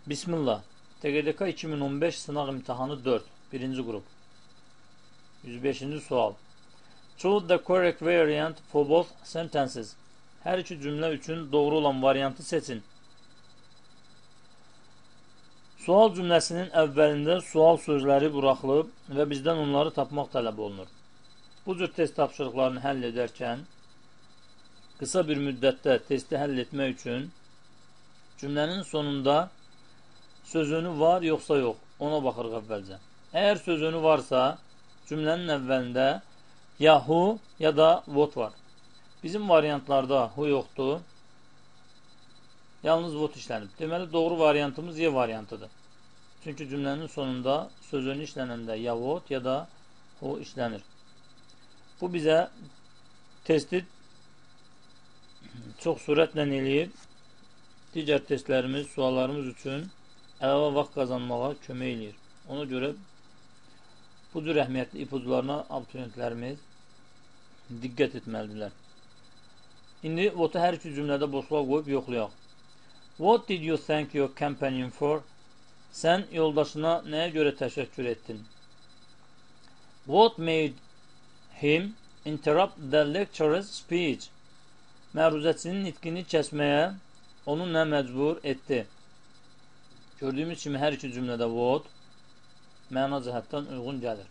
Bismillah. TQDK 2015 sınaq imtahanı 4. Birinci qrup. 105-ci sual. Choose the correct variant for both sentences. Hər iki cümlə üçün doğru olan variantı seçin. Sual cümləsinin əvvəlində sual sözləri buraxılıb və bizdən onları tapmaq tələb olunur. Bu cür test tapşırıqlarını həll edərkən, qısa bir müddətdə testi həll etmək üçün cümlənin sonunda sözünü var, yoxsa yox, ona baxırıq əvvəlcə. Əgər sözünü varsa, cümlənin əvvəlində ya who, ya da what var. Bizim variantlarda who yoxdur, yalnız what işlənib. Deməli, doğru variantımız Y variantıdır. Çünki cümlənin sonunda sözünü işlənəndə ya what, ya da who işlənir. Bu bizə testi çox sürətlə eləyib, digər testlərimiz, suallarımız üçün əlavə vaxt qazanmağa kömək eləyir. Ona görə bu cür əhəmiyyətli ipucularına abituriyentlərimiz diqqət etməlidirlər. İndi what-u hər iki cümlədə boşluğa qoyub yoxlayaq. What did you thank your companion for? Sən yoldaşına nəyə görə təşəkkür etdin? What made him interrupt the lecturer's speech? Məruzəçinin nitqini kəsməyə onu nə məcbur etdi? Gördüyümüz kimi hər iki cümlədə what məna cəhətdən uyğun gəlir.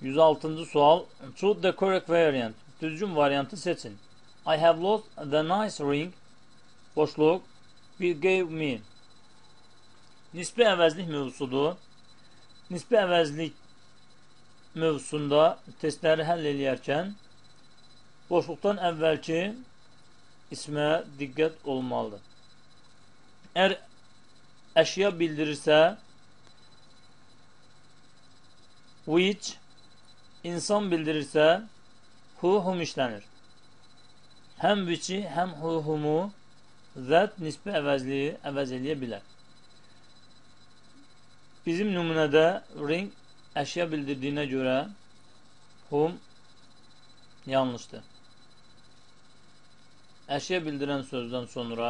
106-cı sual. Choose the correct variant. Düzgün variantı seçin. I have lost the nice ring. Boşluq. Will gave me. Nisbi əvəzlik mövzusudur. Nisbi əvəzlik mövzusunda testləri həll eləyərkən boşluqdan əvvəlki ismə diqqət olmalıdır. Əgər əşya bildirirsə which, insan bildirirsə who, whom işlənir. Həm which'i, həm who, whom'u that nisbi əvəzliyi əvəz eləyə bilər. Bizim nümunədə ring əşya bildirdiyinə görə whom yanlışdır. Əşya bildirən sözdən sonra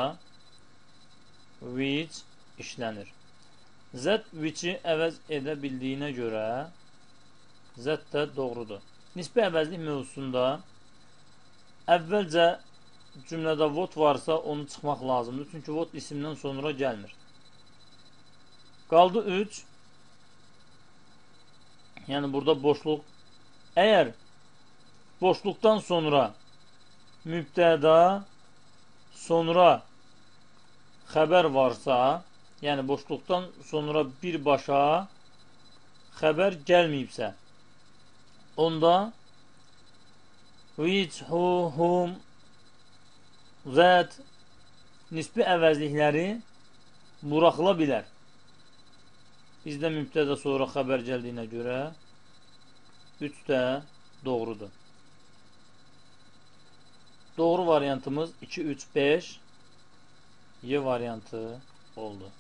which işlənir. That which'i əvəz edə bildiyinə görə that də doğrudur. Nisbi əvəzlik mövzusunda əvvəlcə cümlədə what varsa onu çıxmaq lazımdır. Çünki what isimdən sonra gəlmir. Qaldı 3. Yəni burada boşluq. Əgər boşluqdan sonra mübtəda, sonra xəbər varsa, yəni boşluqdan sonra birbaşa xəbər gəlməyibsə, onda which, who, whom, that nisbi əvəzlikləri buraxıla bilər. Bizdə mübtəda sonra xəbər gəldiyinə görə 3 də doğrudur. Doğru variantımız 2, 3, 5 Y variantı oldu.